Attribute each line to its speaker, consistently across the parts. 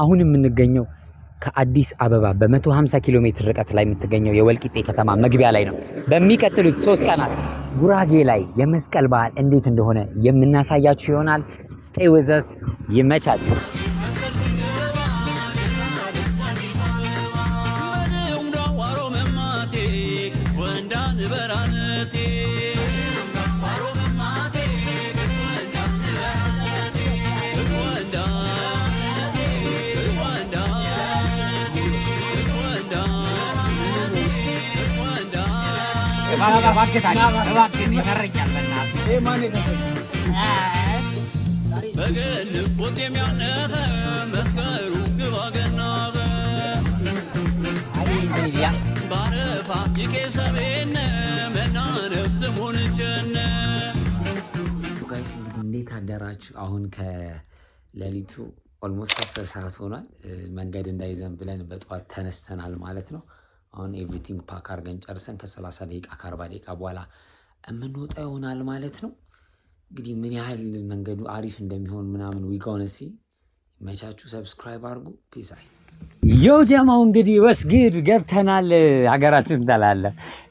Speaker 1: አሁን የምንገኘው ከአዲስ አበባ በ150 ኪሎ ሜትር ርቀት ላይ የምትገኘው የወልቂጤ ከተማ መግቢያ ላይ ነው። በሚቀጥሉት 3 ቀናት ጉራጌ ላይ የመስቀል በዓል እንዴት እንደሆነ የምናሳያችሁ ይሆናል። stay with us። ይመቻችሁ። እንዴት አደራችሁ? አሁን ከሌሊቱ ኦልሞስት 10 ሰዓት ሆኗል። መንገድ እንዳይዘን ብለን በጠዋት ተነስተናል ማለት ነው። አሁን ኤቭሪቲንግ ፓክ አድርገን ጨርሰን ከ30 ደቂቃ ከ40 ደቂቃ በኋላ የምንወጣ ይሆናል ማለት ነው። እንግዲህ ምን ያህል መንገዱ አሪፍ እንደሚሆን ምናምን ዊጋውነሲ መቻችሁ። ሰብስክራይብ አድርጉ። ፒስ አይ ዮ ጀማው እንግዲህ ወስግድ ገብተናል። ሀገራችን ተላለ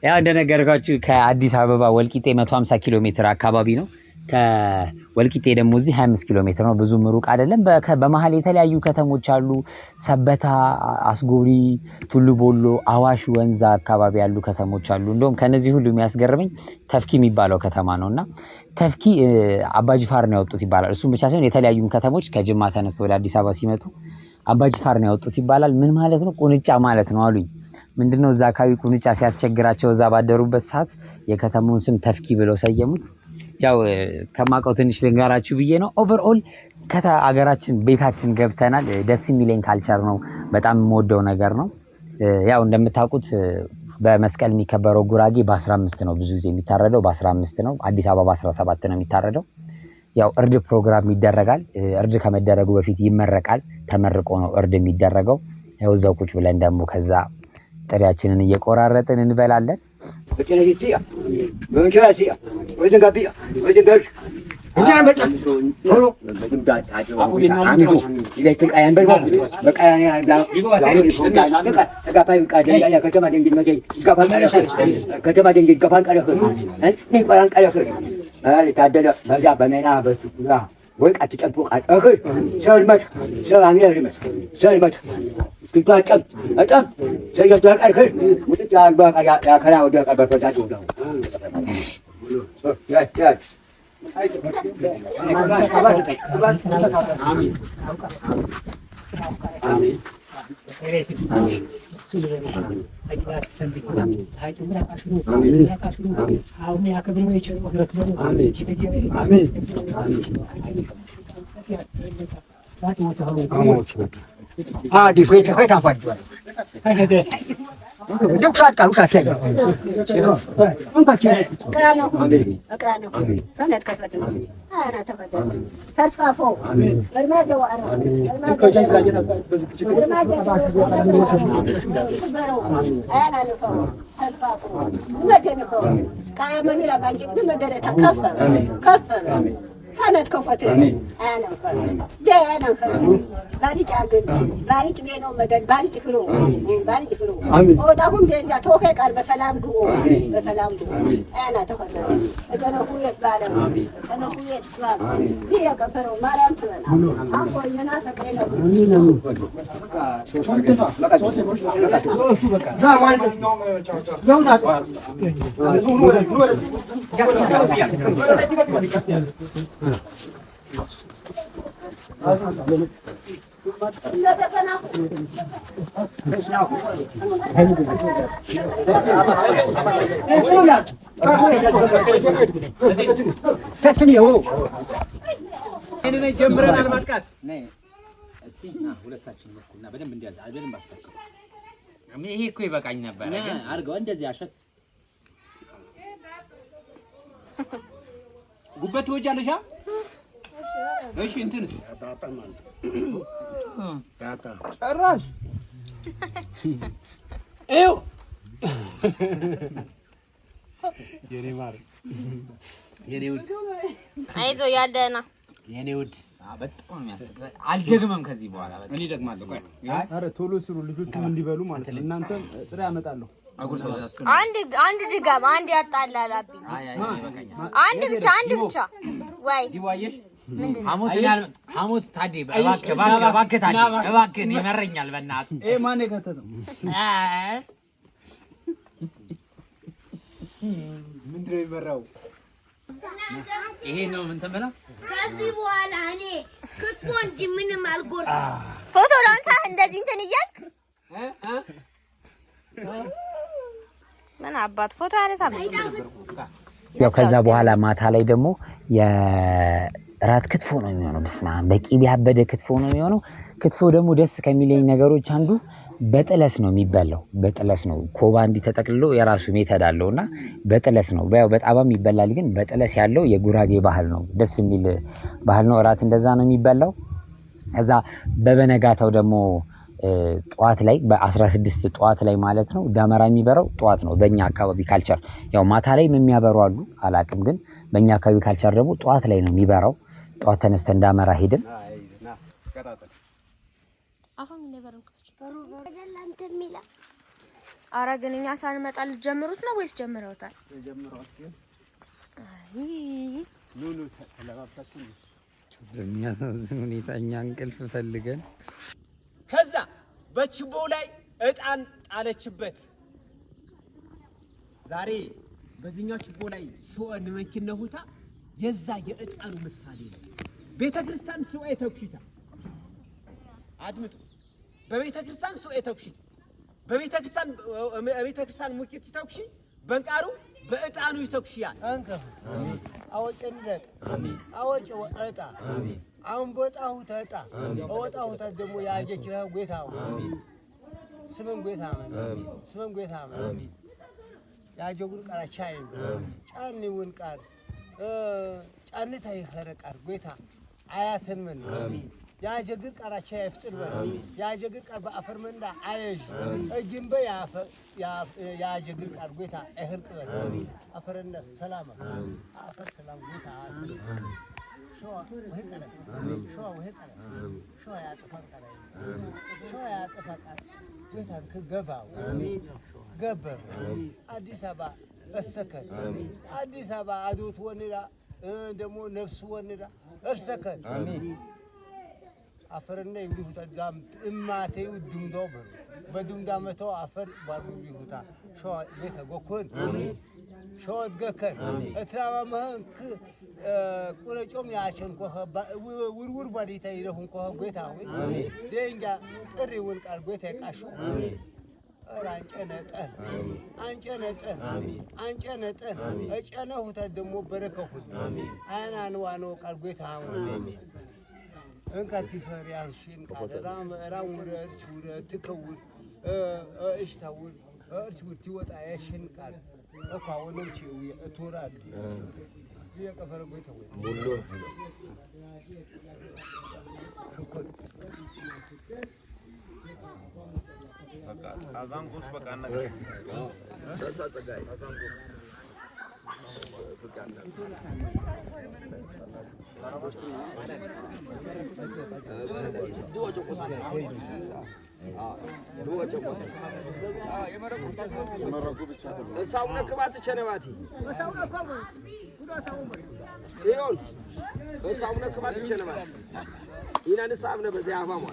Speaker 1: ያው እንደነገርኳችሁ ከአዲስ አበባ ወልቂጤ 150 ኪሎ ሜትር አካባቢ ነው። ከወልቂጤ ደግሞ እዚህ 25 ኪሎ ሜትር ነው። ብዙ ሩቅ አይደለም። በመሃል የተለያዩ ከተሞች አሉ። ሰበታ፣ አስጎሪ፣ ቱሉ ቦሎ፣ አዋሽ ወንዛ አካባቢ ያሉ ከተሞች አሉ። እንደውም ከነዚህ ሁሉ የሚያስገርመኝ ተፍኪ የሚባለው ከተማ ነውና ተፍኪ አባጅፋር ነው ያወጡት ይባላል። እሱም ብቻ ሳይሆን የተለያዩ ከተሞች ከጅማ ተነስተው ወደ አዲስ አበባ ሲመጡ አባጅፋር ነው ያወጡት ይባላል። ምን ማለት ነው? ቁንጫ ማለት ነው አሉኝ። ምንድነው እዛ አካባቢ ቁንጫ ሲያስቸግራቸው እዛ ባደሩበት ሰዓት የከተማውን ስም ተፍኪ ብለው ሰየሙት። ያው ከማውቀው ትንሽ ልንገራችሁ ብዬ ነው። ኦቨርኦል አገራችን ቤታችን ገብተናል። ደስ የሚለኝ ካልቸር ነው። በጣም የምወደው ነገር ነው። ያው እንደምታውቁት በመስቀል የሚከበረው ጉራጌ በ15 ነው ብዙ ጊዜ የሚታረደው፣ በ15 ነው። አዲስ አበባ በ17 ነው የሚታረደው። ያው እርድ ፕሮግራም ይደረጋል። እርድ ከመደረጉ በፊት ይመረቃል። ተመርቆ ነው እርድ የሚደረገው። ያው እዛው ቁጭ ብለን ደግሞ ከዛ ጥሪያችንን እየቆራረጥን እንበላለን።
Speaker 2: Tutup, saya yang tuan air, mungkin jangan bawa ya kerana udah kabar berjatuh dah. Ya, ya. Amin. Amin. Ah, di fue fue tan fuerte. Duk saat kalau saya. Enggak cek.
Speaker 3: Kerana. Sangat kata. Ana tafadhal. Tasfafu. Bermada wa ara.
Speaker 2: Kau jangan saja nak.
Speaker 3: Ana nuko. Tasfafu. Enggak nuko. Kaya manila banjik tu negara tak kafir. Kafir. Sangat kafir. Ana kafir. Dia ana kafir. Bari jaga. Bari cemeno madan. Bari cikru. Bari cikru. Oh, tahun dia dah toke kal bersalam guru. Bersalam guru. Ana tafadhal. Jangan huyat barang. Jangan huyat Islam. Dia kafir. Maram tuan. Aku ini nasa kena.
Speaker 2: Ini jemberan almatkat.
Speaker 1: እስቲ ሁለታችን በኩልና በደንብ እንዲያዝ አይደለም ባስተካከለ ይሄ እኮ ይበቃኝ ነበር። አርገው እንደዚህ አሸት
Speaker 2: ጉበት ወጃለሻ እሺ እንትንስ ያጣጣም ማለት ያጣ ጭራሽ ኤው የኔ ማር የኔ ውድ
Speaker 4: አይዞ ያለና
Speaker 2: የኔ ውድ
Speaker 1: በጣም የሚያስጠላ አልደግመም ከዚህ በኋላ
Speaker 4: እኔ ደግማለሁ ቆይ አረ ቶሎ ስሩ ልጆቹም እንዲበሉ ማለት ነው እናንተ ጥሬ ያመጣለሁ
Speaker 5: አንድ ድጋም አንድ ያጣላላብኝ አንድ ብቻ ወይ
Speaker 4: ዲዋየሽ
Speaker 1: ሐሞት ታዴ እባክህ ታዴ እባክህ ይመረኛል በእናትህ
Speaker 4: ማን የከተተው ምንድን ነው የሚመራው
Speaker 1: ይሄ ነው ምን ተመላ
Speaker 5: ከዚህ በኋላ እኔ ክትፎ እንጂ ምንም አልጎርስም ፎቶ ላንሳ እንደዚህ እንትን እያልክ ምን አባት ፎቶ ያነሳል
Speaker 1: ያው ከዛ በኋላ ማታ ላይ ደግሞ የራት ክትፎ ነው የሚሆነው በስማ በቂቤ ያበደ ክትፎ ነው የሚሆነው ክትፎ ደግሞ ደስ ከሚለኝ ነገሮች አንዱ በጥለስ ነው የሚበላው በጥለስ ነው ኮባ እንዲ ተጠቅልሎ የራሱ ሜተድ አለውና በጥለስ ነው በጣም ይበላል ግን በጥለስ ያለው የጉራጌ ባህል ነው ደስ የሚል ባህል ነው ራት እንደዛ ነው የሚበላው ከዛ በበነጋታው ደግሞ ጧት ላይ በ16 ጧት ላይ ማለት ነው ዳመራ የሚበራው ጧት ነው በእኛ አካባቢ ካልቸር ያው ማታ ላይ የሚያበሩ አሉ አላቅም ግን በእኛ አካባቢ ካልቸር ደግሞ ጧት ላይ ነው የሚበራው ጧት ተነስተን ዳመራ ሄድን
Speaker 5: አሁን ነበርኩ አይደላንተ ሚላ አረ ግን እኛ ሳንመጣ ልጀምሩት ነው ወይስ ጀምረውታል
Speaker 4: ኑኑ ተለባብሳችሁ
Speaker 1: በሚያሳዝን ሁኔታ እኛ እንቅልፍ ፈልገን
Speaker 4: ከዛ በችቦ ላይ እጣን ጣለችበት ዛሬ በዚህኛው ችቦ ላይ ሱአን መኪነሁታ የዛ የእጣኑ ምሳሌ ነው ቤተክርስቲያን ሱአይ ተኩሽታ አድምጡ በቤተክርስቲያን ሱአይ ተኩሽታ በቤተክርስቲያን ሙኪት ተኩሽ በንቃሩ በእጣኑ ይተኩሽያል አንከፍ አሜን አወጨንደቅ አሜን አወጨ ወጣ አሜን አሁን ቦታው ተጣ ወጣው ተደሞ ያጀችራ ጎታው አሜን ስምም ጎታ አሜን ስምም ጎታ አሜን ያጀጉር ቃላቻይ ጫንውን ቃል ጫንታይ ኸረቃር ጎታ አያተን ምን አሜን ያጀግር ቃራቻ ይፍጥር በል ያጀግር ቃር በአፈር መንዳ አይሽ እጅንበ ያጀግር ቃር ጎታ እህርቅ በል አፈርና ሰላም አፈር ሰላም ጎታ ሸዋ ወህቀለ ሸዋ ወህቀለ ሸዋ ያጥፋቃለ ሸዋ ያጥፋቃለ ጎታን ከገባው ገበ አዲስ አበባ እሰከን አዲስ አበባ አዶት ወንዳ ደሞ ነፍስ ወንዳ እርሰከን አፈርና እንዲሁ ተጋም እማቴው ድምዶ በድምዳ መተው አፈር ባሩ ይሁታ ሸዋ ቤተ ጎኮን ሸዋ ገከን እትራማመን ቁረጮም ያቸን ኮ ውርውር ባዲታ ይረሁን ኮ ጎታ ወይ ደንጋ ጥሪውን ቃል ጎታ ቃሹ አንጨነጠን እጨነሁ ተደሞ በረከሁ አናን ዋኖ ቃል ጎታ እንካቲ ፈሪያንሽን ቃራም ወረድ ወረድ ትከውን እሽታውን እርሽውት ይወጣ ያሽን ቃል እኳውንም ቺው እቶራት የቀፈረ ጎይተው ሙሉ በቃ አዛንጎስ በቃ ነገር ተሳጸጋይ አዛንጎ
Speaker 6: ሳውነ ክባት ቸነባቲ ሲሆን ሳውነ ክባት ቸነባቲ ይናን ሳብነ በዚያ አማማ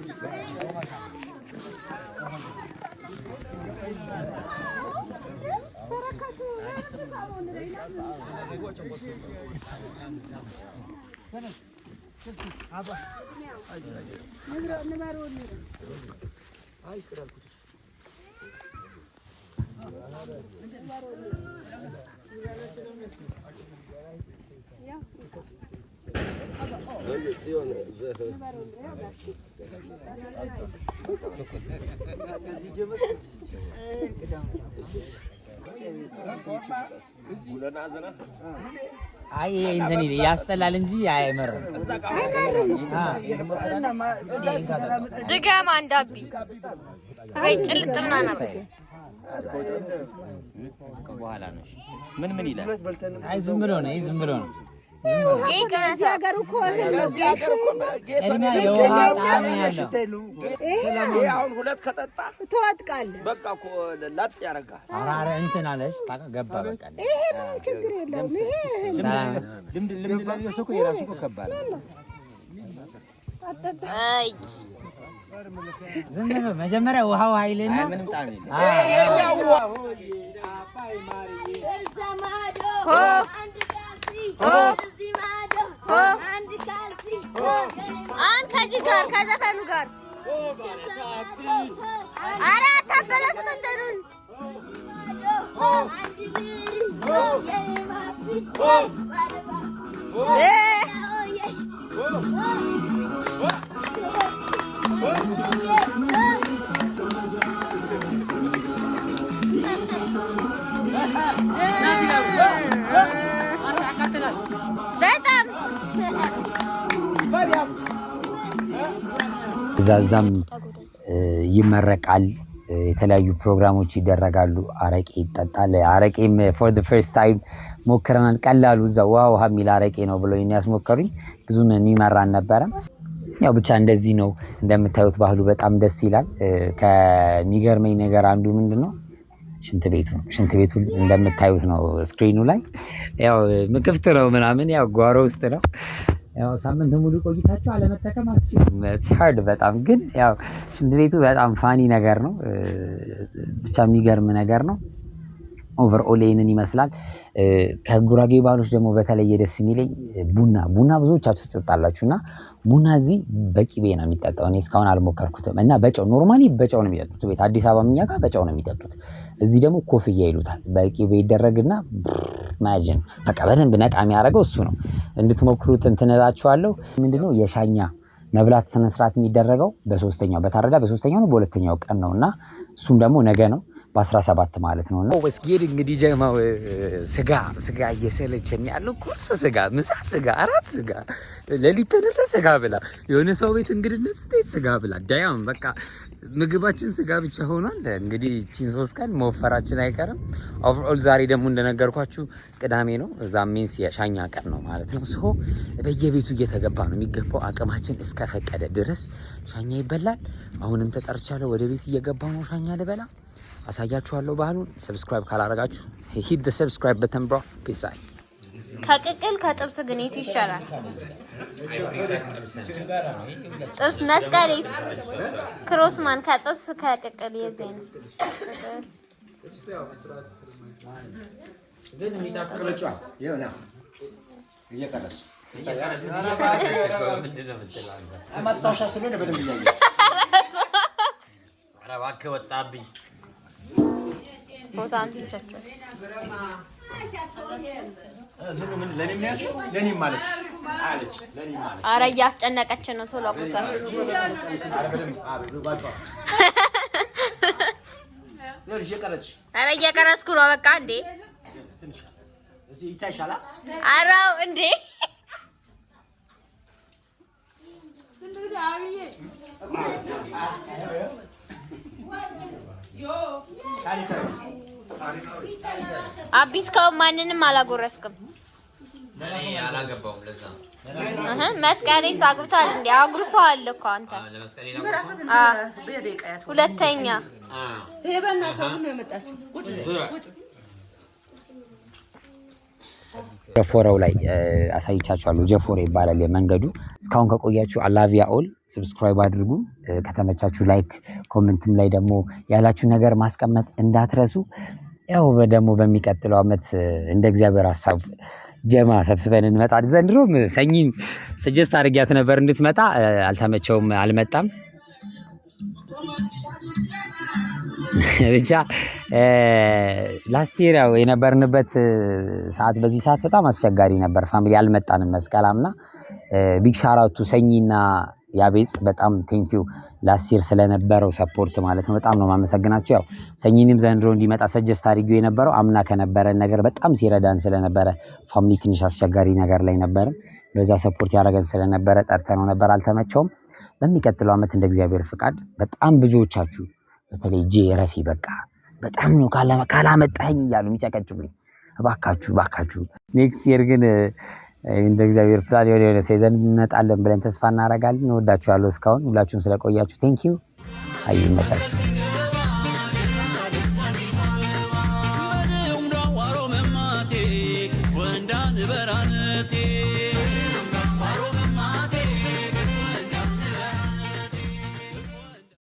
Speaker 1: አይ እንትን ያስጠላል እንጂ አይመርም።
Speaker 5: ድጋማ እንዳቢ ወይ ጭልጥና ነበር
Speaker 1: በኋላ ነው። ምን ይላል? አይ ዝም ብሎ ነው
Speaker 3: እዚህ ሀገር እኮ
Speaker 6: አሁን ሁለት ከጠጣ
Speaker 3: ትወድቃለህ።
Speaker 6: በቃ እኮ ላጥ ያደርጋል።
Speaker 1: ኧረ እንትን አለሽ ገባ በቃ
Speaker 3: ይሄ ምንም ችግር የለውም። ይሄ
Speaker 1: ልምድ ለሌለው ሰው እኮ የራሱ እኮ ከባድ ነው።
Speaker 5: አይ
Speaker 1: ዝም ብሎ መጀመሪያ ውሃው ኃይልና ምንም ጣም የለም።
Speaker 5: ከዚህ ጋር ከዘፈኑ ጋር ኧረ አታበላሹት እንትኑን በጣም
Speaker 1: እዛም ይመረቃል። የተለያዩ ፕሮግራሞች ይደረጋሉ። አረቄ ይጠጣል። አረቄም ፎር ዘ ፈርስት ታይም ሞክረናል። ቀላሉ እዛ ውሃ የሚል አረቄ ነው ብሎ የሚያስሞከሩኝ ብዙም የሚመራን ነበረም። ያው ብቻ እንደዚህ ነው። እንደምታዩት ባህሉ በጣም ደስ ይላል። ከሚገርመኝ ነገር አንዱ ምንድነው ሽንት ቤቱ እንደምታዩት ነው ስክሪኑ ላይ። ያው ክፍት ነው ምናምን ያው ጓሮ ውስጥ ነው። ያው ሳምንት ሙሉ ቆይታችሁ አለመጠቀም አትችሉም። ሃርድ በጣም ግን ያው ሽንት ቤቱ በጣም ፋኒ ነገር ነው። ብቻ የሚገርም ነገር ነው። ኦቨርኦል ይሄንን ይመስላል። ከጉራጌ ባህሎች ደግሞ በተለየ ደስ የሚለኝ ቡና ብዙዎቻችሁ ትጠጣላችሁና ቡና እዚህ በቂቤ ነው የሚጠጣው። እኔ እስካሁን አልሞከርኩትም እና በጨው ኖርማሊ በጨው ነው የሚጠጡት። ቤት አዲስ አበባ እኛ ጋር በጨው ነው የሚጠጡት። እዚህ ደግሞ ኮፍያ ይሉታል። በቂቤ ይደረግና ማጅን በቃ በደንብ ነጣ የሚያደርገው እሱ ነው። እንድትሞክሩት እንትን እላችኋለሁ። ምንድነው የሻኛ መብላት ስነ ስርዓት የሚደረገው በሶስተኛው ነው በሁለተኛው ቀን ነውና እሱም ደግሞ ነገ ነው በ17 ማለት ነውና ወስጌድ እንግዲህ ጀማው ስጋ እየሰለቸኝ ያለው ቁርስ ስጋ፣ ምሳ ስጋ፣ እራት ስጋ፣ ሌሊት ተነሳ ስጋ ብላ፣ የሆነ ሰው ቤት እንግድነት ስትሄድ ስጋ ብላ። ዳያም በቃ ምግባችን ስጋ ብቻ ሆኗል። እንግዲህ እቺን 3 ቀን መወፈራችን አይቀርም። ኦቨርኦል ዛሬ ደግሞ እንደነገርኳችሁ ቅዳሜ ነው። እዛ ሚንስ የሻኛ ቀን ነው ማለት ነው። ሶ በየቤቱ እየተገባ ነው የሚገባው። አቅማችን እስከፈቀደ ድረስ ሻኛ ይበላል። አሁንም ተጠርቻለሁ። ወደ ቤት እየገባው ነው ሻኛ ልበላ። አሳያችኋለሁ ባህሉን። ሰብስክራይብ ካላረጋችሁ ሂት ዘ ሰብስክራይብ በተን ብሮ። ፒስ አይ
Speaker 5: ከቅቅል ከጥብስ ግን የቱ ይሻላል? ጥብስ መስቀሌስ ክሮስማን ከጥብስ ከቅቅል የዚህ ነው
Speaker 1: ግን የሚጣፍጥልጫ ይኸውና እየቀረሽ ማስታወሻ ስለሆነ በደንብ እያየሁ ኧረ እባክህ ወጣብኝ።
Speaker 5: ፎታንቲቻቸው
Speaker 1: ለኔም ማለት
Speaker 5: ኧረ እያስጨነቀች ነው። ቶሎ አቁሳት። ኧረ እየቀረስኩ ነው። በቃ እንዴ አራው እንዴ አቢስካው ማንንም አላጎረስክም።
Speaker 1: እኔ አላገባውም። ለዛ
Speaker 5: መስቀሌ ሳግብቷል እንዴ? አጉርሰዋል እኮ አንተ። ሁለተኛ
Speaker 1: ጀፎረው ላይ አሳይቻችኋለሁ። ጀፎረ ይባላል የመንገዱ። እስካሁን ከቆያችሁ አላቪያ ኦል ሰብስክራይብ አድርጉ። ከተመቻችሁ ላይክ፣ ኮሜንትም ላይ ደግሞ ያላችሁ ነገር ማስቀመጥ እንዳትረሱ። ያው ደግሞ በሚቀጥለው አመት እንደ እግዚአብሔር ሐሳብ ጀማ ሰብስበን እንመጣለን። ዘንድሮም ሰኝን ሰጀስት አድርጊያት ነበር እንድትመጣ፣ አልተመቸውም፣ አልመጣም። ብቻ ላስት ይር የነበርንበት ሰዓት በዚህ ሰዓት በጣም አስቸጋሪ ነበር። ፋሚሊ አልመጣንም መስቀላምና ቢግ ሻራቱ ሰኝና ያቤጽ በጣም ቴንኪዩ ላስት ይር ስለነበረው ሰፖርት ማለት ነው። በጣም ነው ማመሰግናቸው። ያው ሰኝንም ዘንድሮ እንዲመጣ ሰጀስት አድርጊው የነበረው አምና ከነበረን ነገር በጣም ሲረዳን ስለነበረ ፋሚሊ ትንሽ አስቸጋሪ ነገር ላይ ነበር። በዛ ሰፖርት ያደረገን ስለነበረ ጠርተነው ነበር፣ አልተመቸውም። በሚቀጥለው አመት እንደ እግዚአብሔር ፍቃድ በጣም ብዙዎቻችሁ በተለይ ረፊ በቃ በጣም ነው ካላመጣኝ እያሉ የሚጨቀጭቁኝ፣ እባካችሁ ኔክስት ይር ግን እንደ እግዚአብሔር ፕላን የሆነ ሲዘን እንመጣለን ብለን ተስፋ እናደርጋለን። እንወዳችኋለሁ። እስካሁን ሁላችሁም ስለቆያችሁ ቴንክ ዩ። አይመጣችሁ